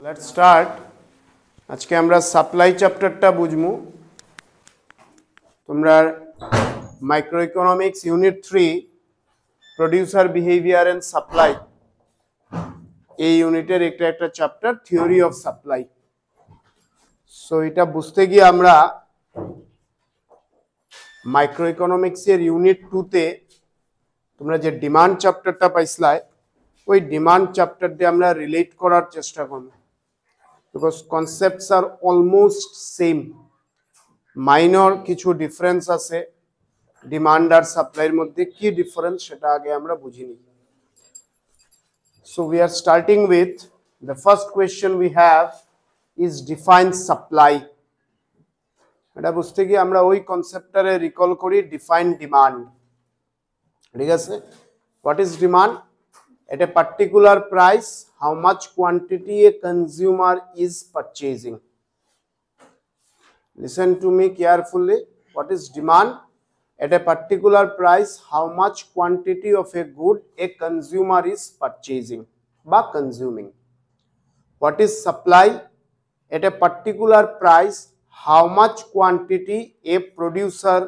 Let's start. আজকে আমরা supply চ্যাপ্টারটা বুঝবো। তোমরা microeconomics unit 3 producer behaviour and supply এই ইউনিটের একটা chapter theory of supply. So এটা বুঝতে গিয়ে আমরা মাইক্রোইকোনমিক্স এর ইউনিট 2 তে তোমরা যে ডিমান্ড চ্যাপ্টারটা পাইছলাই ওই ডিমান্ড চ্যাপ্টার দিয়ে আমরা রিলেট করার চেষ্টা করব। Because concepts are almost same, minor কিছু ডিফারেন্স আছে ডিমান্ড আর সাপ্লাইয়ের মধ্যে। কি ডিফারেন্স সেটা আগে আমরা বুঝি নিই। So we are starting with the first question we have is define supply. এটা বুঝতে গিয়ে আমরা ওই কনসেপ্টটারে রিকল করি ডিফাইন ডিমান্ড। ঠিক আছে, what is demand? At a particular price, how much quantity a consumer is purchasing. Listen to me carefully. What is demand? At a particular price, how much quantity of a good a consumer is purchasing by consuming. What is supply? At a particular price, how much quantity a producer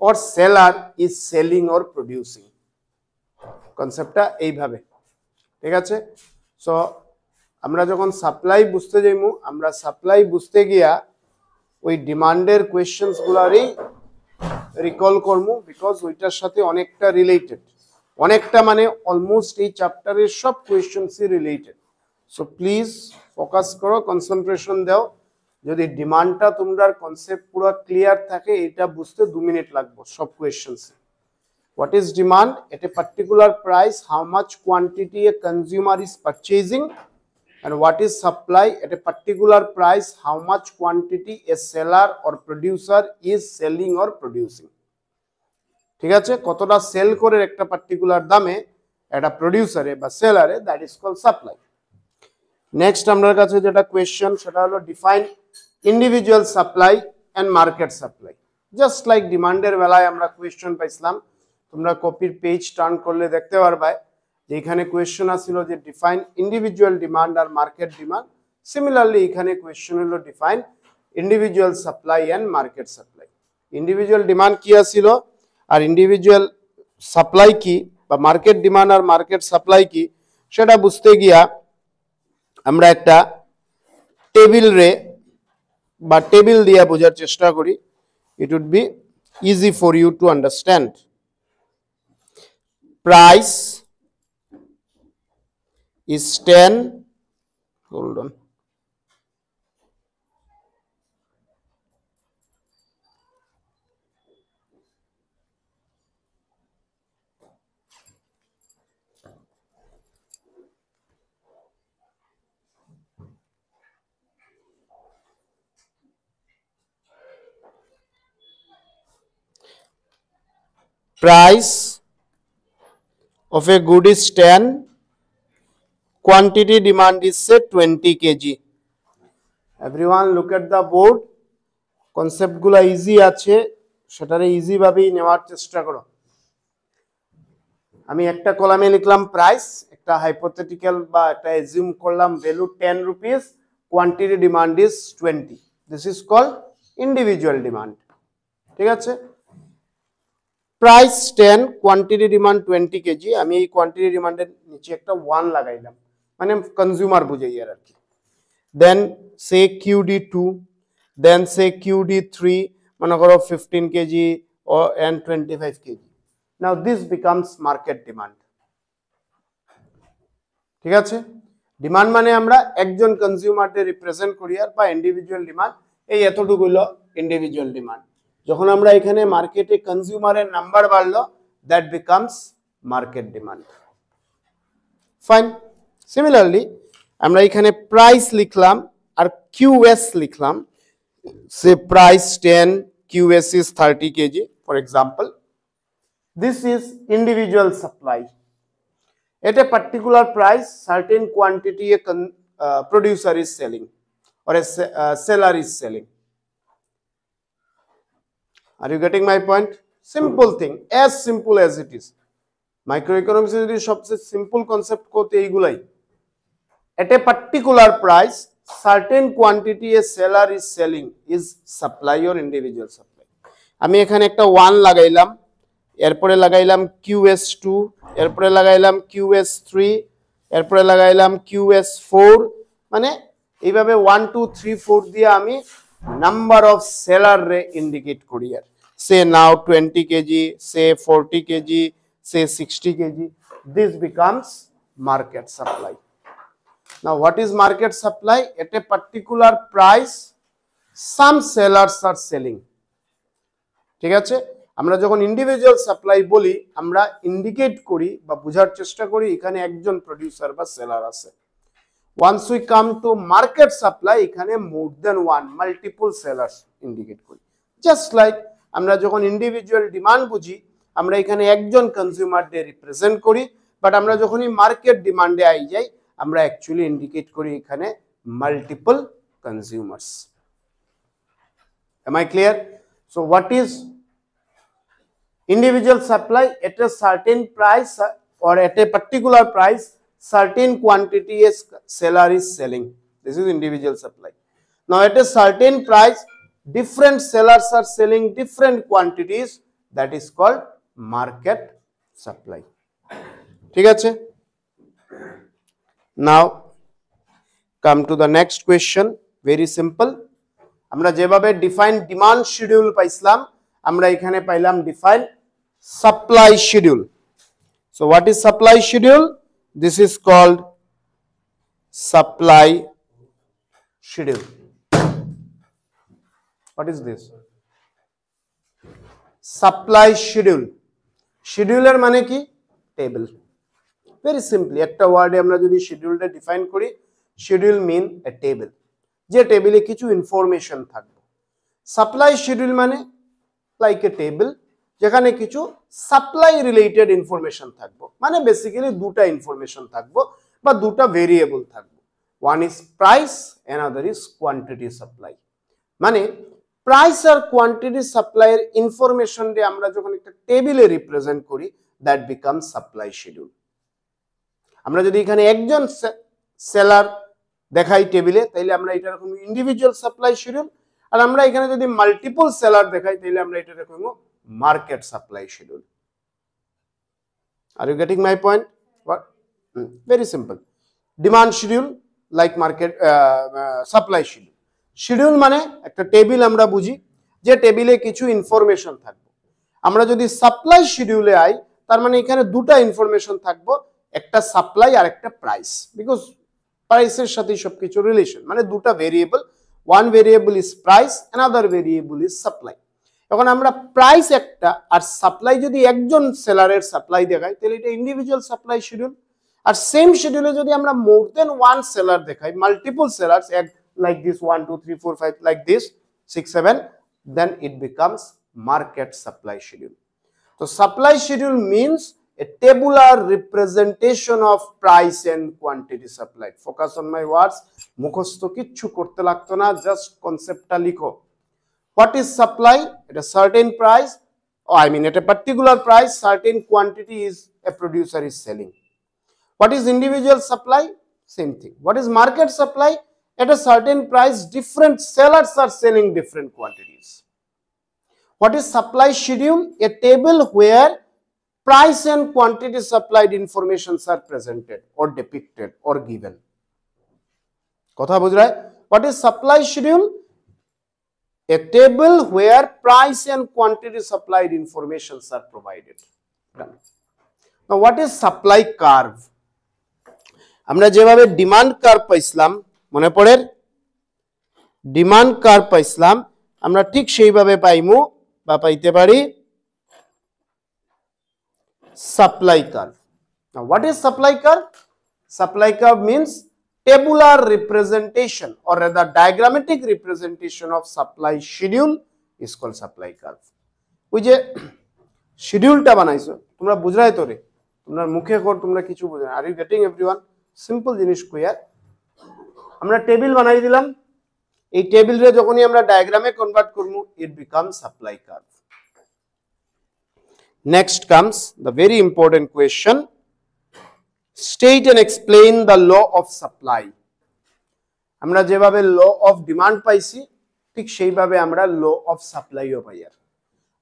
or seller is selling or producing. Concept এইভাবে। ঠিক আছে, so আমরা যখন supply বুঝতে যাইমু আমরা supply বুঝতে গিয়া ওই ডিমান্ডের কোয়েশ্চেনস গুলারই রিকল করমু, বিকজ ওইটার সাথে অনেকটা রিলেটেড, অনেকটা মানে অলমোস্ট এই চ্যাপ্টারের সব কোয়েশ্চেনসই রিলেটেড। সো প্লিজ ফোকাস করো, কনসেন্ট্রেশন দাও। যদি ডিমান্ডটা তোমরা কনসেপ্ট পুরো ক্লিয়ার থাকে এটা বুঝতে 2 মিনিট লাগবে সব questions. What is demand? At a particular price, how much quantity a consumer is purchasing, and what is supply? At a particular price, how much quantity a seller or producer is selling or producing. ঠিক আছে, কতটা sell করে একটা particular দামে একটা প্রোডিউসারে বা সেলারে, that is called supply. Next আমার কাছে যেটা কোয়েশ্চেন সেটা হলো define individual supply and market supply. Just like ডিমান্ডের বেলায় আমরা কোয়েশ্চেন পাইছিলাম, তোমরা কপির পেজ টার্ন করলে দেখতে পারবে যে এখানে কোয়েশ্চেন আছিল যে ডিফাইন ইন্ডিভিজুয়াল ডিমান্ড আর মার্কেট ডিমান্ড। সিমিলারলি এখানে কোয়েশ্চেন হলো define individual supply and market supply. Individual demand কি আছিল আর ইন্ডিভিজুয়াল সাপ্লাই কি, বা মার্কেট ডিমান্ড আর মার্কেট সাপ্লাই কি সেটা বুঝতে গিয়া আমরা একটা টেবিল রে বা টেবিল দিয়ে বোঝার চেষ্টা করি। It would be easy for you to understand. Price is 10, hold on, price of a good is 10, quantity demand is say 20 kg. Everyone look at the board. Concept গুলা ইজি আছে, সেটারে easy ভাবেই নেওয়ার চেষ্টা করো। আমি একটা কলামে লিখলাম প্রাইস, একটা হাইপোথেটিক্যাল বা একটা অ্যাজিউম করলাম value 10 rupees, quantity demand is 20। This is called individual demand. ঠিক আছে, প্রাইস 10, কোয়ান্টিটি ডিমান্ড 20 কেজি। আমি এই কোয়ান্টিটি ডিমান্ডের নিচে একটা 1 লাগাইলাম, মানে কনজিউমার বুঝাই আর কি। দেন সে QD2, দেন সে QD3, মনে করো 15 KG and 25 KG. Now this becomes market demand. ঠিক আছে, ডিমান্ড মানে আমরা একজন কনজিউমারকে রিপ্রেজেন্ট করি, আর বা ইন্ডিভিজুয়াল ডিমান্ড এই এতটুকু হলো ইন্ডিভিজুয়াল ডিমান্ড। যখন আমরা এখানে মার্কেটে কনজিউমারের নাম্বার বাড়লো, that becomes market demand. Fine. Similarly আমরা এখানে প্রাইস লিখলাম আর QS লিখলাম। সে price 10, QS is 30 kg for example. This is individual supply. At a particular price, certain quantity a producer is selling or a seller is selling. Are you getting my point? Simple thing, as simple as it is. Microeconomics is the সবচেয়ে simple concept কোতে এইগুলাই। At a particular price, certain quantity a seller is selling is supply or individual supply. আমি এখানে একটা 1 লাগাইলাম, এরপরে লাগাইলাম QS2, এরপরে লাগাইলাম QS3, এরপরে লাগাইলাম QS4, মানে এইভাবে 1 2 3 4 দিয়ে আমি নাম্বার অফ সেলার রে ইন্ডিকেট করি। আর say now 20 kg, say 40 kg, say 60 kg, this becomes market supply. Now what is market supply? At a particular price some sellers are selling. ঠিক আছে, আমরা যখন ইন্ডিভিজুয়াল সাপ্লাই বলি আমরা ইন্ডিকেট করি বা বোঝার চেষ্টা করি এখানে একজন প্রোডিউসার বা সেলার আছে। once we come to market supply এখানে more than one multiple sellers indicate করি। just like আমরা যখন ইন্ডিভিজুয়াল ডিমান্ড বুঝি আমরা এখানে একজন কনজিউমার ডে রিপ্রেজেন্ট করি, বাট আমরা যখনই মার্কেট ডিমান্ডে আই যাই আমরা অ্যাকচুয়ালি ইন্ডিকেট করি এখানে multiple consumers. am I clear? So what is individual supply? At a certain price or at a particular price certain quantity a seller is selling, this is individual supply. Now at a certain price different sellers are selling different quantities, that is called market supply. ঠিক আছে, now come to the next question, very simple. আমরা যেভাবে define demand schedule পাইছিলাম আমরা এখানে পাইলাম define supply schedule. so what is supply schedule? This is called supply schedule. What is this? Supply schedule. শিডিউলের মানে কি? টেবিল। ভেরি সিম্পলি একটা ওয়ার্ডে আমরা যদি শিডিউলটা ডিফাইন করি, শিডিউল মিন এ টেবিল, যে টেবিলে কিছু ইনফরমেশন থাকবে। সাপ্লাই শিডিউল মানে লাইক এ টেবিল যেখানে কিছু সাপ্লাই রিলেটেড ইনফরমেশন থাকবে, মানে বেসিক্যালি দুটা ইনফরমেশন থাকবে বা দুটা ভেরিয়েবল থাকবে। One is price, another is quantity supply. মানে প্রাইস আর কোয়ান্টিটি সাপ্লাইয়ের ইনফরমেশন দিয়ে আমরা যখন একটা টেবিলে রিপ্রেজেন্ট করি দ্যাট বিকাম সাপ্লাই শিডিউল। আমরা যদি এখানে একজন সেলার দেখাই টেবিলে তাইলে আমরা এটা রকম ইন্ডিভিজুয়াল সাপ্লাই শিডিউল, আর আমরা এখানে যদি মাল্টিপল সেলার দেখাই তাইলে আমরা এটা রকম market supply schedule. Are you getting my point? What? Very simple. Demand schedule like market supply schedule. Schedule মানে একটা টেবিল আমরা বুঝি যে টেবিলে কিছু ইনফরমেশন থাকবে। আমরা যদি সাপ্লাই শিডিউলে আই তার মানে এখানে দুটা ইনফরমেশন থাকবে, একটা সাপ্লাই আর একটা প্রাইস, বিকজ প্রাইসের সাথে সবকিছু রিলেশন, মানে দুটা variable, one variable is price, another variable is supply. এখন আমরা প্রাইস একটা আর সাপ্লাই যদি একজন সেলারের সাপ্লাই দেখাই তাহলে এটা ইন্ডিভিজুয়াল সাপ্লাই শিডিউল। আর সেম শিডিউলে যদি আমরা মোর দেন ওয়ান সেলার দেখাই, multiple sellers like this 1 2 3 4 5 like this 6 7, then it becomes market supply schedule. So supply schedule means a tabular representation of price and quantity supplied. Focus on my words, মুখস্থ কিচ্ছু করতে লাগতো না, just কনসেপ্টটা লিখো। What is supply? At a certain price, or I mean at a particular price certain quantity is a producer is selling. What is individual supply? Same thing. What is market supply? At a certain price different sellers are selling different quantities. What is supply schedule? A table where price and quantity supplied informations are presented or depicted or given. Kotha bujh raha hai? What is supply schedule? A table where price and quantity supplied informations are provided. Done. Now what is supply curve? আমরা যেভাবে demand curve পাইছিলাম, মনে পড়ে demand curve পাইছিলাম, আমরা ঠিক সেইভাবে পাইমু বা পাইতে পারি supply curve. Now what is supply curve? Supply curve means tabular representation or rather diagrammatic representation of supply schedule is called supply curve. ওই যে শিডিউলটা বানাইছো তোমরা বুঝরাই তোরে, তোমরা মুখে কর তোমরা কিছু বুঝো না। Are you getting everyone? Simple জিনিস কইয়ার আমরা টেবিল বানাই দিলাম, এই টেবিলরে যখনই আমরা ডায়াগ্রামে কনভার্ট করব it become supply curve. Next comes the very important question, state and explain the law of supply. আমরা যেভাবে ল অফ ডিমান্ড পাইছি ঠিক সেইভাবে আমরা ল অফ সাপ্লাইও পাই।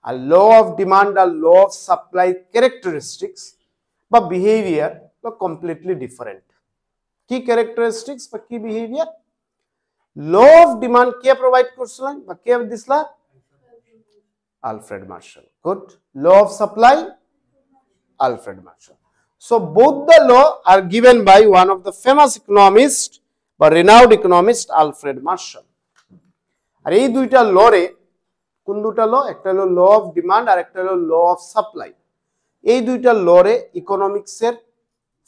আর ল অফ ডিমান্ড আর ল অফ সাপ্লাই ক্যারেক্টারিস্টিক্স বা বিহেভিয়ার কমপ্লিটলি ডিফারেন্ট। কি ক্যারেক্টারিস্টিক্স বা কি বিহেভিয়ার? ল অফ ডিমান্ড কে প্রোভাইড করছিলেন বা কে দিছিলা? Alfred Marshall. Good. Law of supply, Alfred Marshall. So both the law are given by one of the famous economist বা renowned economist Alfred Marshall. আর এই দুইটা লরে কোন দুটা ল? একটা হলো ল অফ ডিমান্ড আর একটা হলো ল অফ সাপ্লাই। এই দুইটা লরে ইকোনমিক্সের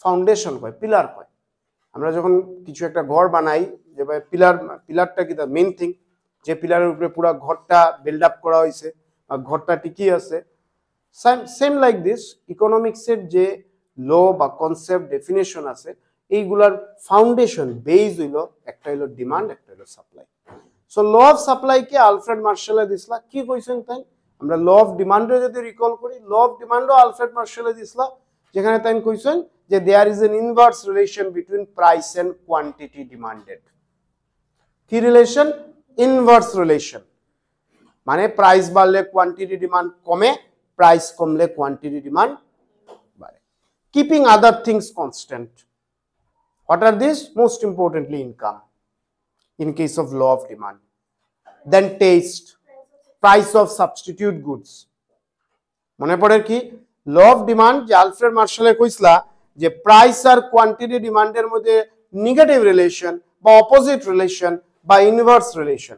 ফাউন্ডেশন কয়, পিলার কয়। আমরা যখন কিছু একটা ঘর বানাই, যে পিলারটা কি দ্য মেইন থিং, যে পিলারের উপরে পুরো ঘরটা বিল্ড আপ করা হয়েছে বা ঘরটা টিকি আছে। সেম লাইক দিস ইকোনমিক্সের যে ল বা কনসেপ্ট ডেফিনেশন আছে এইগুলার ফাউন্ডেশন বেজ হইল একটা হইল ডিমান্ড, একটা হইল supply. So law of supply কে আলফ্রেড মার্শালে দিছলা। কি কইছেন তাই? আমরা ল অফ ডিমান্ডে যদি রিকল করি, ল অফ ডিমান্ডও আলফ্রেড মার্শালে দিছলা, যেখানে তাই কইছেন যে there is an inverse relation between price and quantity demanded. কি রিলেশন? Inverse relation. মানে প্রাইস বাড়লে কোয়ান্টিটি ডিমান্ড কমে, প্রাইস কমলে কোয়ান্টিটি ডিমান্ড বাড়ে। Keeping other things constant. What are these? Most importantly, income in case of law of demand. Then taste, price of substitute goods. মনে পড়ে কি? ল of demand যে Alfred মার্শালে কইছলা যে price আর quantity ডিমান্ডের মধ্যে নেগেটিভ রিলেশন বা opposite relation বা inverse relation.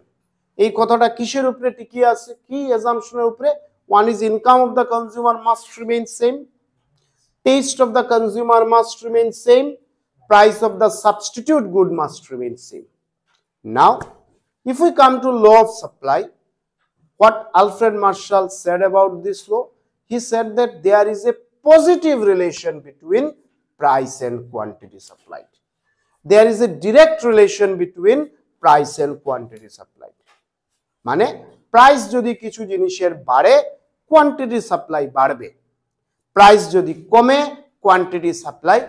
এই কথাটা কিসের উপরে টিকিয়ে আছে? কি অ্যাজাম্পশনের উপরে? One is income of the consumer must remain same, test of the consumer must remain same, price of the substitute good must remain same. Now, if we come to law of supply, what Alfred Marshall said about this law? He said that there is a positive relation between price and quantity supplied. There is a direct relation between price and quantity supplied. মানে price যদি কিছু জিনিসের বাড়ে, quantity supply বাড়বে। Price যদি কমে, quantity supply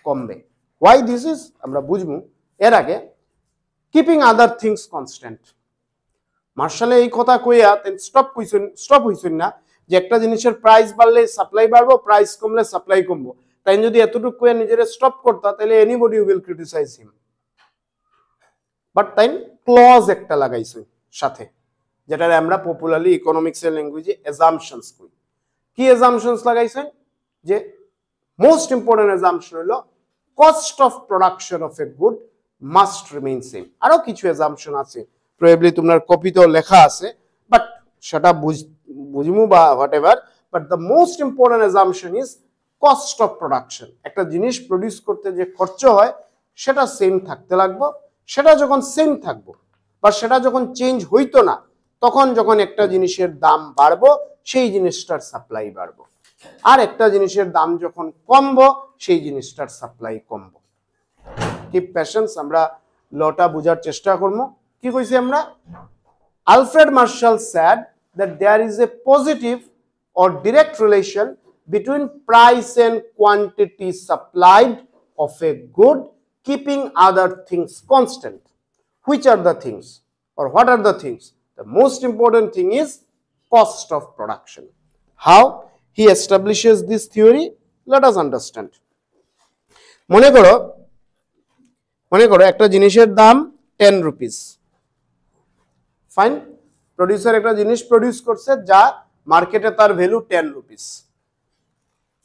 কমবে। Why this is? আমরা বুঝবো। এর আগে কিপিং আদার থিংস কনস্ট্যান্ট। মার্শালে এই কথা কইয়া স্টপ হইছেন না যে একটা জিনিসের প্রাইস বাড়লে সাপ্লাই বাড়বো, প্রাইস কমলে সাপ্লাই কমবো। তাই যদি এতটুকু কইয়া নিজের স্টপ করতা তাহলে anybody will criticise him. But তাই ক্লজ একটা লাগাইছে সাথে, যেটা আমরা পপুলারলি ইকোনমিক্সের ল্যাঙ্গুয়েজে অ্যাজাম্পশনস কই। কি অ্যাজাম্পশনস লাগাইছেন? যে মোস্ট ইম্পর্টেন্ট অ্যাজাম্পশন হলো cost of production of a good must remain same. আরো কিছু অ্যাজাম্পশন আছে, প্রবাবলি তোমার কপিতেও লেখা আছে, বাট সেটা বুঝমু বা whatever. But the most important assumption is cost of production. একটা জিনিস প্রডিউস করতে যে খরচ হয় সেটা সেম থাকতে লাগবে। সেটা যখন সেম থাকবো বা সেটা যখন চেঞ্জ হইতো না, তখন যখন একটা জিনিসের দাম বাড়বো সেই জিনিসটার সাপ্লাই বাড়বো। আর একটা জিনিসের দাম যখন কমবো সেই জিনিসটার সাপ্লাই কমবো। কিপ প্যাশেন্স, আমরা লটা বোঝার চেষ্টা করবো। কি কইছি আমরা? Alfred Marshall said that there is a positive or direct relation between price and quantity supplied of a good, keeping other things constant. Which are the things or what are the things? The most important thing is cost of production. How he establishes this theory? Let us understand. মনে করো একটা জিনিসের দাম 10 rupees. Fine, producer একটা জিনিস produce করছে যা মার্কেটে তার ভ্যালু 10 রুপিস।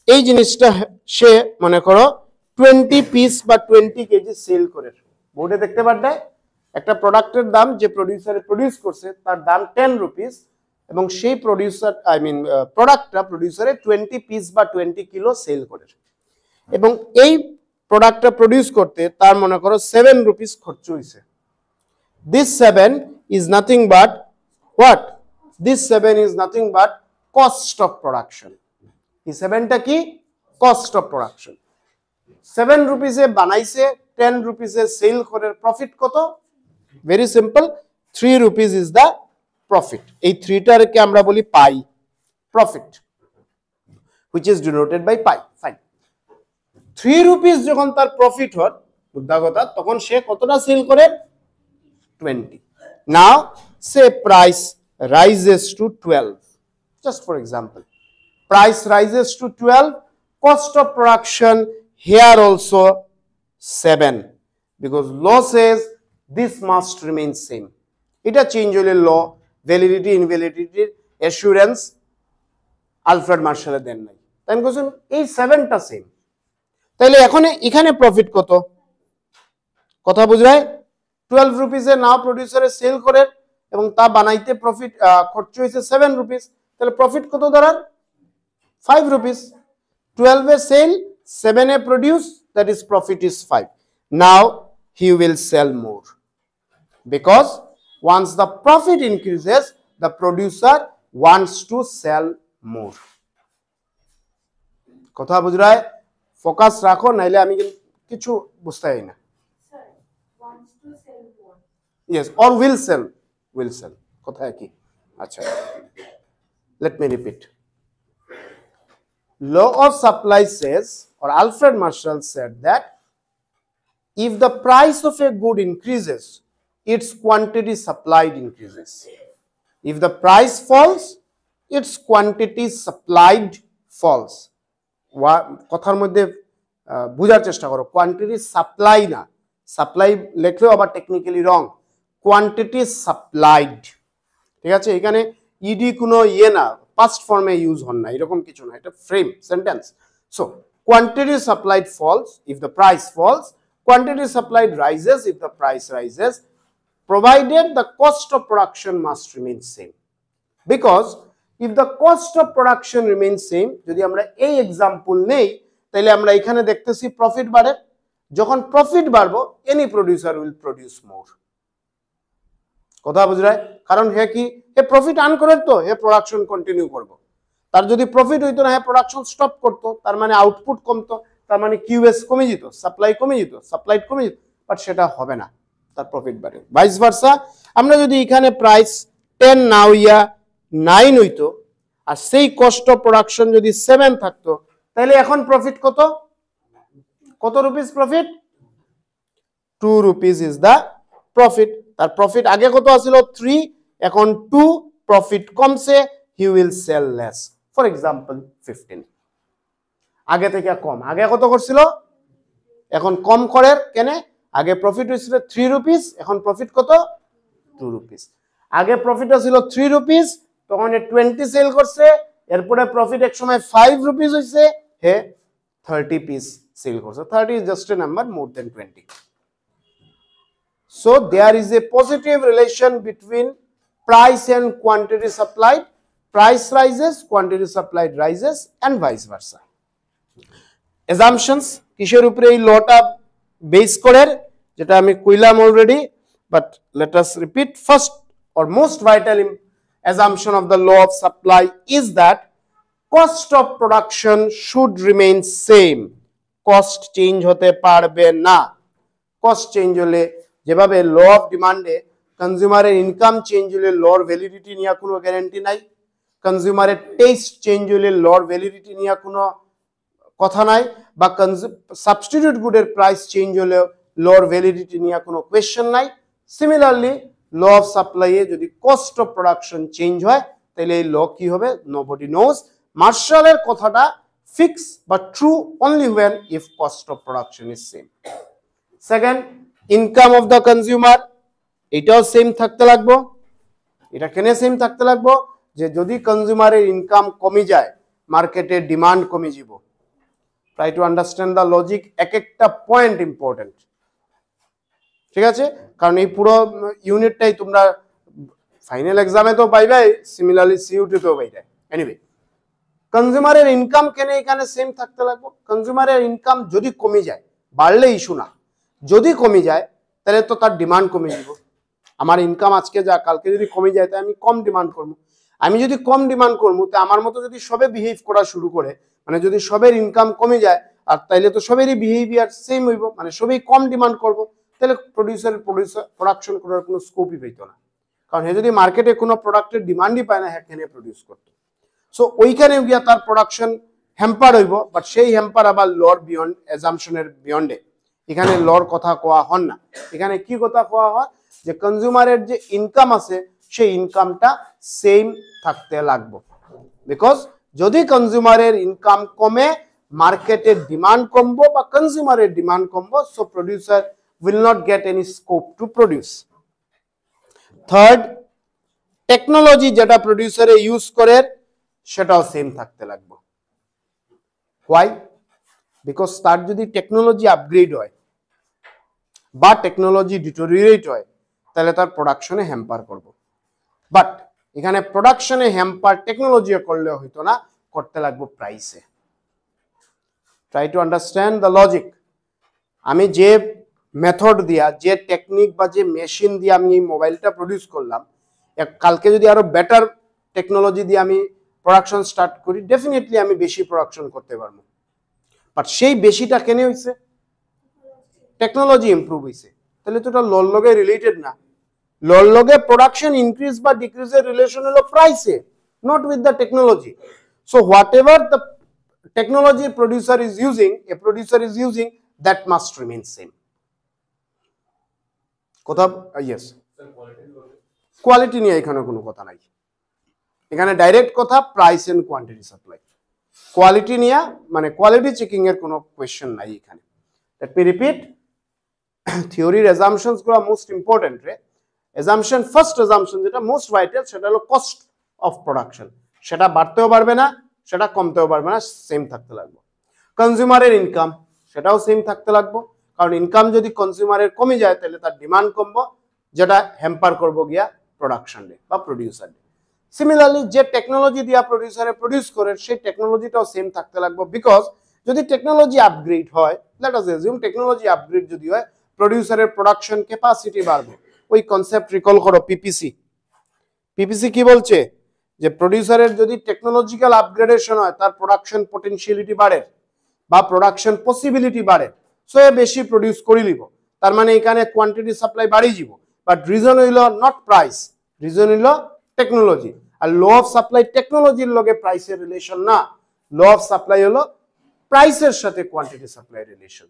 এই জিনিসটা সে মনে করো 20 পিস বা 20 কেজি সেল করে। বোর্ডে দেখতে পারবে একটা প্রোডাক্টের দাম যে প্রডিউসারে প্রডিউস করছে তার দাম 10 রুপিস, এবং সেই প্রডিউসার প্রোডাক্টটা প্রডিউসারে 20 পিস বা 20 কিলো সেল করে। এবং এই প্রোডাক্টটা প্রডিউস করতে তার মনে করো 7 রুপিস খরচ হয়েছে। This 7 is nothing but what? This 7 is nothing but cost of production. এই 7টা কি? Cost of production. 7 রুপিসে বানাইছে, 10 রুপিসে সেল করে। প্রফিট কত? Very simple, 3 rupees is the profit. এই 3টাকে আমরা বলি pi, profit, which is denoted by pi. Fine, 3 rupees যখন তার প্রফিট হয় বুদ্ধা কথা, তখন সে কতটা সেল করে? 20. Now say price rises to 12. Just for example, price rises to 12, cost of production here also 7, because law says this must remain same. Eta change hole law validity invalidity assurance Alfred মার্শালের দেন নাই, তাই question এই 7টা same, তাহলে এখন এখানে profit কত, কথা বুঝায় 12 রুপিসে নাও প্রোডিউসারে সেল করে এবং তা বানাইতে প্রফিট খরচ হয়েছে 7 রুপিস, তাহলে প্রফিট কত দাঁড়ার 5 রুপিস, 12 এ সেল 7 এ produce, that is profit is 5. Now he will sell more because once the profit increases the producer wants to sell more. কথা বুঝরায় ফোকাস রাখো, নাইলে আমি কিছু বুঝতে পারি না। Sir, wants to sell more. Yes, or will sell, কথা কি, আচ্ছা let me repeat. Law of supply says, or Alfred Marshall said that if the price of a good increases, its quantity supplied increases. If the price falls, its quantity supplied falls. কথার মধ্যে বোঝার চেষ্টা করো, quantity supply না, supply লেখলেও আবার technically রং, quantity supplied, ঠিক আছে, এখানে ইডি কোনো ইয়ে না, পাস্ট ফর্মে ইউজ হন না, এরকম কিছু না, এটা frame sentence. So quantity supplied falls if the price falls, quantity supplied rises if the price rises, provided the cost of production must remain same. Because if the cost of production remains same, যদি আমরা এই example নেই তাহলে আমরা এখানে দেখতেছি profit বাড়ে, যখন প্রফিট বাড়বো any producer will produce more. কথা বুঝরায়, কারণ হে কি, হে প্রফিট আর্ন করে তো হে প্রোডাকশন কন্টিনিউ করবো, তার যদি প্রফিট হইতো না হে প্রোডাকশন স্টপ করতো, তার মানে আউটপুট কমতো, তার মানে কিউএস কমে যেত, সাপ্লাই কমে যেত, সাপ্লাইড কমে যেত, বাট সেটা হবে না, তার প্রফিট বাড়ে। ভাইস ভার্সা, আমরা যদি এখানে প্রাইস 10 নাও ইয়া 9 হইতো আর সেই কস্ট অফ প্রোডাকশন যদি 7 থাকতো, তাহলে এখন প্রফিট কত, কত rupees profit, 2 rupees is the profit. তার প্রফিট আগে কত ছিল 3, এখন 2, প্রফিট কমছে, he will sell less, for example 15, আগে থেকে কম, আগে কত করছিল, এখন কম করে কেন, আগে প্রফিট হয়েছিল 3 রুপিস, এখন প্রফিট কত 2 রুপিস, আগে প্রফিট ছিল 3 রুপিস, তখন 20 সেল করছে, এরপরে প্রফিট এক সময় 5 রুপিস হইছে, হে 30 পিস সেল করছে, 30 is just a number more than 20. So there is a positive relation between price and quantity supplied, price rises, quantity supplied rises, and vice versa. Assumptions কিসের উপরে এই লটা বেস করে, যেটা আমি কইলাম already, but let us repeat. First or most vital assumption of the law of supply is that cost of production should remain same. Cost change hote parbe na, cost change hole যেভাবে law of demand এ কনজিউমারের income change হলে লর validity নিয়ে কোনো guarantee নাই, কনজিউমারের test change হলে লর ভ্যালিডিটি নিয়ে কোনো কথা নাই, বা সাবস্টিটিউট গুডের প্রাইস চেঞ্জ হলে লর ভ্যালিডিটি নিয়ে কোনো কোয়েশ্চেন নাই। Similarly law of supply a যদি কস্ট অফ প্রোডাকশন চেঞ্জ হয় তাহলে এই ল কি হবে, নোবডি নোজ। মার্শালের কথাটা ফিক্স বা true only when if cost of production is same. Second, income of the consumer, এটাও সেম থাকতে লাগবো। এটা কেন সেম থাকতে লাগবো, যে যদি কনজিউমারের ইনকাম কমে যায় মার্কেটে ডিমান্ড কমে যাব। Try to understand the logic, এক একটা পয়েন্ট ইম্পর্টেন্ট, ঠিক আছে, কারণ এই পুরো ইউনিটটাই তোমরা ফাইনাল এক্সামে তো পাইবে, সিমিলারলি সিইউটি তেও পাইবে। এনিওয়ে, কনজিউমারের ইনকাম কেন এখানে সেম থাকতে লাগবে, কনজিউমারের ইনকাম যদি কমে যায়, বাড়লে ইস্যু না, যদি কমে যায় তাহলে তো তার ডিমান্ড কমে যাব। আমার ইনকাম আজকে যা কালকে যদি কমে যায় তাই আমি কম ডিমান্ড করবো, আমি যদি কম ডিমান্ড করবো তো আমার মতো যদি সবে বিহেভ করা শুরু করে, মানে যদি সবের ইনকাম কমে যায় আর তাইলে তো সবেরই বিহেভিয়ার সেম হইব, মানে সবই কম ডিমান্ড করবো, তাহলে প্রোডাকশন করার কোনো স্কোপই পেতো না, কারণ হে যদি মার্কেটে কোনো প্রোডাক্টের ডিমান্ডই পায় না হ্যাঁ প্রডিউস করতো। সো ওইখানে গিয়া তার প্রোডাকশন হ্যাম্পার হইব, বাট সেই হ্যাম্পার আবার লর বিয়ন্ড এজাম্পশনের বিয়ন্ডে, এখানে লর কথা কোয়া হন না। এখানে কি কথা কোয়া হয়, যে কনজিউমারের যে ইনকাম আছে সেই ইনকামটা সেম থাকতে লাগবে, বিকজ যদি কনজিউমারের ইনকাম কমে মার্কেটের ডিমান্ড কমবো বা কনজিউমারের ডিমান্ড কমবো, so producer will not get any scope to produce. Third, technology যেটা প্রডিউসারে ইউজ করে সেটাও সেম থাকতে লাগবে। Why? বিকজ তার যদি টেকনোলজি আপগ্রেড হয় বা টেকনোলজি ডিটোরিয়েট হয় তাহলে তার প্রোডাকশনে হ্যাম্পার করব। বাট এখানে প্রোডাকশনে হ্যাম্পার টেকনোলজি করলে হইতো না, করতে লাগবে প্রাইসে। Try to understand the logic. আমি যে মেথড দিয়া, যে টেকনিক বা যে মেশিন দিয়ে আমি এই মোবাইলটা প্রডিউস করলাম, কালকে যদি আরো বেটার টেকনোলজি দিয়ে আমি প্রোডাকশন স্টার্ট করি, ডেফিনেটলি আমি বেশি প্রোডাকশন করতে পারবো। বাট সেই বেশিটা কেন হয়েছে? টেকনোলজি ইমপ্রুভ হয়েছে। তাহলে তো এটা লোর লগে রিলেটেড না। লোর লগে প্রোডাকশন ইনক্রিজ বা ডিক্রিজের রিলেশন হলো প্রাইসে, not with the technology. So whatever the technology producer is using, a producer is using, that must remain same. কথা, ইয়েস, কোয়ালিটি নিয়ে এখানে কোনো কথা নাই। এখানে ডাইরেক্ট কথা price and quantity supply. Quality নিয়ে মানে কোয়ালিটি চেকিং এর কোনো কোয়েশ্চেন নাই এখানে। লেট মি রিপিট, থিওরির অ্যাজাম্পশনস গুলো মোস্ট ইম্পর্টেন্ট রে। অ্যাজাম্পশন, ফার্স্ট অ্যাজাম্পশন যেটা মোস্ট ভাইটাল, সেটা হলো কস্ট অফ প্রোডাকশন। সেটা বাড়তেও পারবে না, সেটা কমতেও পারবে না, সেম থাকতে লাগবে। কনজিউমারের ইনকাম, সেটাও সেম থাকতে লাগবে, কারণ ইনকাম যদি কনজিউমারের কমে যায় তাহলে তার ডিমান্ড কমবো, যেটা হ্যাম্পার করবো গিয়া প্রোডাকশন ডে বা প্রডিউসার ডে। সিমিলারলি যে টেকনোলজি দিয়া প্রডিউসারে প্রডিউস করে সেই টেকনোলজিটাও সেম থাকতে লাগবে, বিকজ যদি টেকনোলজি আপগ্রেড হয়, let us assume technology upgrade যদি হয়, প্রডিউসারের প্রোডাকশন ক্যাপাসিটি বাড়বে। ওই কনসেপ্ট রিকল করো, পিপিসি। পিপিসি কি বলছে? যে প্রডিউসারের যদি টেকনোলজিক্যাল আপগ্রেডেশন হয়, তার প্রোডাকশন পটেনশিয়ালিটি বাড়ে বা প্রোডাকশন পসিবিলিটি বাড়ে, সো এ বেশি প্রডিউস করে নিব। তার মানে এখানে কোয়ান্টিটি সাপ্লাই বাড়িয়ে যাব। বাট রিজন হইল নট প্রাইস, রিজন হইল টেকনোলজি। আর ল অফ সাপ্লাই টেকনোলজির লগে প্রাইসের রিলেশন না, ল অফ সাপ্লাই হলো প্রাইসের সাথে quantity supply relation.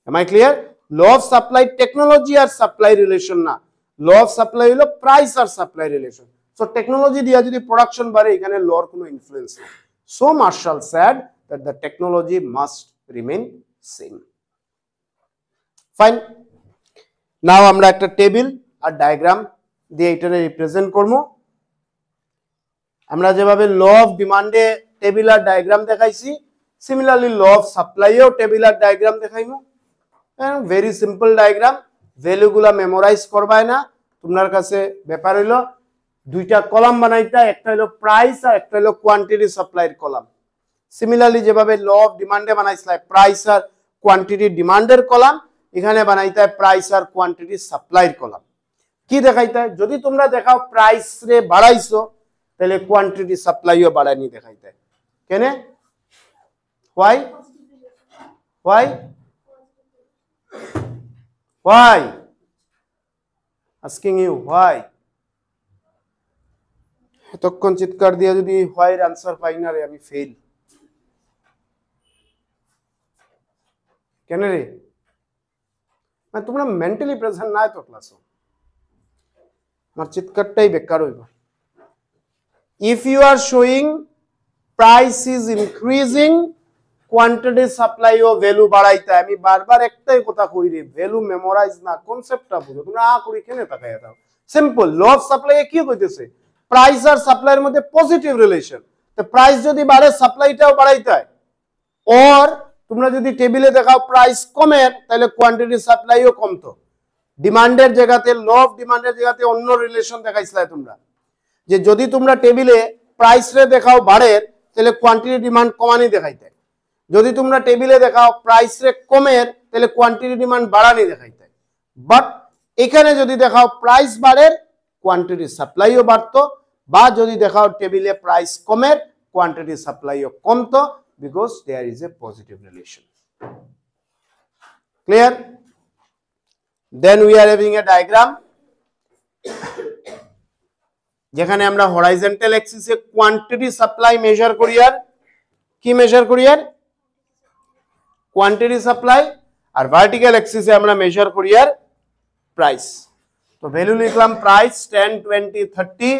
Am I clear? Law of supply technology আর সাপ্লাই রিলেশন না, ল অফ সাপ্লাই হলো প্রাইস আর সাপ্লাই রিলেশন। সো টেকনোলজি দিয়া যদি প্রোডাকশন বাড়ে, এখানে লর কোনো ইনফ্লুয়েন্স নেই। So Marshall said that the technology must remain same. Fine, now আমরা একটা টেবিল আর ডায়াগ্রাম দিয়ে এটারে রিপ্রেজেন্ট করবো। আমরা যেভাবে ল অফ ডিমান্ডে টেবিল আর ডায়াগ্রাম দেখাইছি, সিমিলারলি ল অফ সাপ্লাইও টেবিল আর ডায়াগ্রাম দেখাইমু। ভেরি সিম্পল ডায়াগ্রাম, ভ্যালুগুলা মেমোরাইজ করবাই না। তোমার কাছে ব্যাপার হইলো দুইটা কলাম বানাইতা, একটা হলো প্রাইস আর একটা হলো কোয়ান্টিটি সাপ্লাইয়ের কলাম। সিমিলারলি যেভাবে ল অফ ডিমান্ডে বানাইছিলা প্রাইস আর কোয়ান্টিটি ডিমান্ডের কলাম, এখানে বানাইতে প্রাইস আর কোয়ান্টিটি সাপ্লাইয়ের কলাম। কি দেখাইতে? যদি তোমরা দেখাও প্রাইস রে বাড়াইছো, তাহলে কোয়ান্টিটি সাপ্লাইও বাড়ায়নি দেখাইতে। কেন? Why? Why? Why? Asking you why? এতক্ষণ চিৎকার দিয়ে যদি হোয়াইর আনসার পাই না রে, আমি ফেল। কেন রে? মানে তোমরা মেন্টালি প্রেজেন্ট নাই তো ক্লাসে, আমার চিৎকারটাই বেকার হইব। If you are showing price is increasing, quantity supply ও ভ্যালু বাড়াইতে, আমি বারবার একটাই কথা কই রে, ভ্যালু মেমোরাইজ না, কনসেপ্টটা বুঝো। তোমরা করি কেন তাকায় দাও? সিম্পল, ল অফ সাপ্লাই কি কইতেছে? প্রাইস আর সাপ্লাইয়ের মধ্যে পজিটিভ রিলেশন। তো প্রাইস যদি বাড়ে, সাপ্লাইটাও বাড়াইতে হয়। और তোমরা যদি টেবিলে দেখাও প্রাইস কমে, তাহলে কোয়ান্টিটি সাপ্লাইও কমতো। ডিমান্ডের জায়গাতে, ল অফ ডিমান্ডের জায়গাতে অন্য রিলেশন দেখাইছিলা তোমরা, যে যদি তোমরা টেবিলে প্রাইস রে দেখাও বাড়ে, তাহলে কোয়ান্টিটি ডিমান্ড কমানি দেখাইতে। যদি তোমরা টেবিলে দেখাও প্রাইস রে কমে, তাহলে কোয়ান্টিটি ডিমান্ড বাড়ানি দেখাইতে। বাট এখানে যদি দেখাও প্রাইস বাড়ে, কোয়ান্টিটি সাপ্লাইও বাড়তো, বা যদি দেখাও টেবিলে প্রাইস কমে, কোয়ান্টিটি সাপ্লাইও কমতো, because there is a positive relation. Clear? Then we are having a diagram যেখানে আমরা হরাইজন্টাল অ্যাক্সিসে কোয়ান্টিটি সাপ্লাই মেজার করি। আর কি মেজার করি? আর কোয়ান্টিটি সাপ্লাই। আর ভার্টিক্যাল অ্যাক্সিসে আমরা মেজার করি আর প্রাইস। তো ভ্যালু লিখলাম প্রাইস 10 20 30,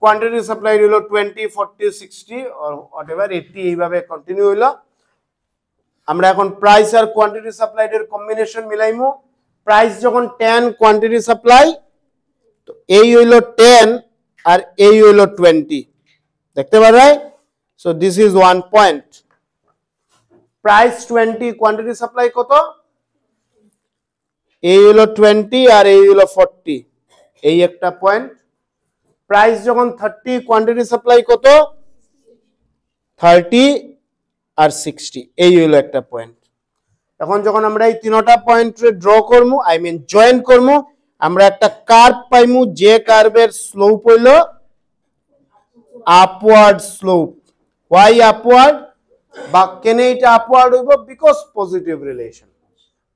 কোয়ান্টিটি সাপ্লাই হলো 20 40 60 অর হোয়াটএভার 80, এইভাবে কন্টিনিউ হইলো। আমরা এখন প্রাইস আর কোয়ান্টিটি সাপ্লাই এর কম্বিনেশন মিলাইমু। প্রাইস যখন 10 কোয়ান্টিটি সাপ্লাই, তো এই হইলো 10 আর এই হইলো 20, দেখতে পারেন। So this is 1 point. Price 20, quantity supply কত? এই হলো 20 আর এই হলো 40, এই একটা পয়েন্ট। প্রাইস যখন 30, কোয়ান্টিটি সাপ্লাই কত? 30 আর 60, এই হলো একটা পয়েন্ট। এখন যখন আমরা এই তিনটা পয়েন্টে ড্র করবো, আই মিন জয়েন করবো, আমরা একটা কার্ভ পাইমু, যে কার্ভের স্লোপ হইলো আপওয়ার্ড স্লোপ। Y upward? বা কেন এটা আপওয়ার্ড হইব? Because positive relation.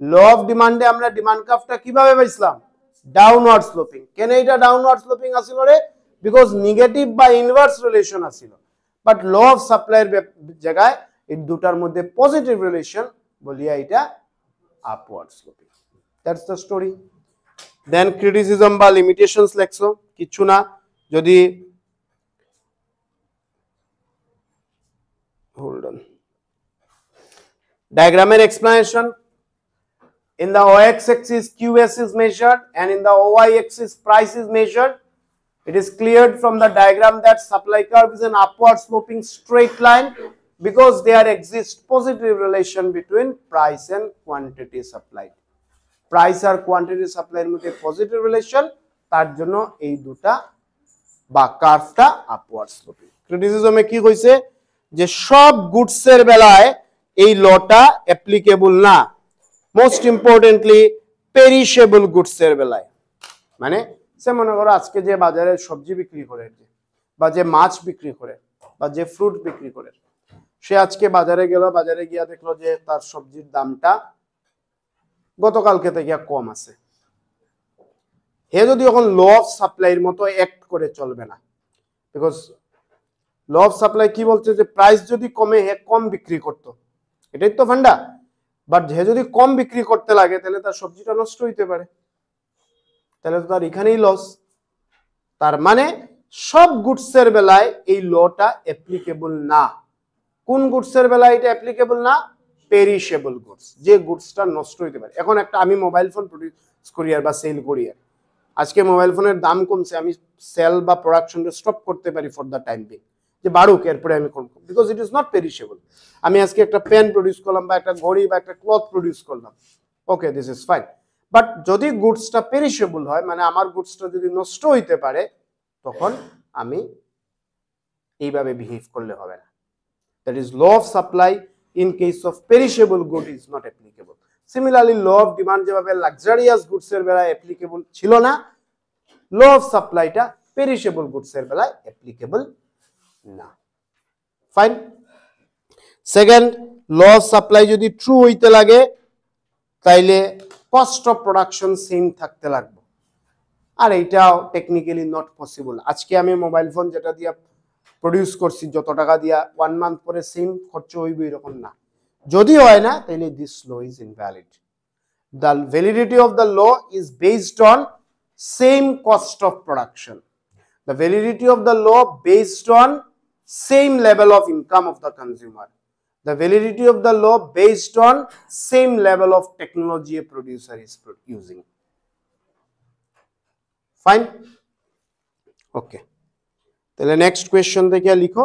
Law of ডিমান্ডে আমরা ডিমান্ড কার্ভটা কিভাবে পাইছিলাম? Downward sloping. কেন এটা ডাউনওয়ার্ড স্লোপিং আসিল রে? বিকজ নেগেটিভ বা ইনভার্স রিলেশন আসিল। বাট ল অফ সাপ্লাইয়ের জায়গায় এই দুটার মধ্যে পজিটিভ রিলেশন বলিয়া এটা upward sloping. That's the story. Then criticism বা লিমিটেশনস লেখছো, কিছু না। যদি hold on, diagrammer explanation. In the OX axis QS is measured and in the OY axis price is measured. It is cleared from the diagram that supply curve is an upward sloping straight line because there exists positive relation between price and quantity supplied. Price R quantity supply এর মধ্যে positive relation, তার জন্য এই দুটা বা কার্ভটা upward sloping. ক্রিটিসিজমে কি কইছে? যে সব গুডসের বেলায় এই লটা অ্যাপ্লিকেবল না, মোস্ট ইম্পর্টেন্টলি পেরিশেবল গুডসের বেলায়। মানে সে মনে করো আজকে যে বাজারে সবজি বিক্রি করে, বা যে মাছ বিক্রি করে, বা যে ফ্রুট বিক্রি করে, সে আজকে বাজারে গেল, বাজারে গিয়া দেখলো যে তার সবজির দামটা গতকালকে থেকে কম আছে। হে যদি এখন ল অফ সাপ্লাইয়ের মতো অ্যাক্ট করে চলবে না, বিকজ ল অফ সাপ্লাই কি বলছে? যে প্রাইস যদি কমে হে কম বিক্রি করতো, এটাই তো ফান্ডা। বাট হে যদি কম বিক্রি করতে লাগে তাহলে তার সবজিটা নষ্ট হইতে পারে, তাহলে তো তার এখানেই লস। তার মানে সব গুডসের বেলায় এই লটা অ্যাপ্লিকেবল না। কোন গুডসের বেলায় এটা অ্যাপ্লিকেবল না? পেরিশেবল গুডস, যে গুডসটা নষ্ট হইতে পারে। এখন একটা আমি মোবাইল ফোন প্রডিউস করি আর বা সেল করি, আজকে মোবাইল ফোনের দাম কমছে, আমি সেল বা প্রোডাকশনটা স্টপ করতে পারি ফর দ্য টাইম বিং, যে বাড়ুক এরপরে আমি করবো, because it is not perishable. আমি আজকে একটা পেন প্রডিউস করলাম বা একটা ঘড়ি বা একটা ক্লথ প্রডিউস করলাম, okay this is fine. But যদি গুডসটা পেরিশেবল হয়, মানে আমার গুডসটা যদি নষ্ট হইতে পারে, তখন আমি এইভাবে বিহেভ করলে হবে না। That is law of supply in case of perishable good is not applicable. Similarly law of demand যেভাবে লাক্সারিয়াস গুডসের বেলায় অ্যাপ্লিকেবল ছিল না, ল অফ সাপ্লাইটা পেরিশেবল গুডসের বেলায় অ্যাপ্লিকেবল না। Fine. Second, law of supply যদি ট্রু হইতে লাগে তাইলে কস্ট অফ প্রোডাকশন সেম থাকতে লাগবে, আর এইটাও টেকনিক্যালি নট পসিবল। আজকে আমি মোবাইল ফোন যেটা দিয়া প্রডিউস করছি যত টাকা দিয়া, 1 মান্থ পরে সেম খরচ হইব এরকম না। যদি হয় না তাহলে this law is invalid. The validity of the law is based on same cost of production. The validity of the law based on same level of income of the consumer. The validity of the law based on same level of technology a producer is using. Fine? Okay. Then the next question থেকে লিখো।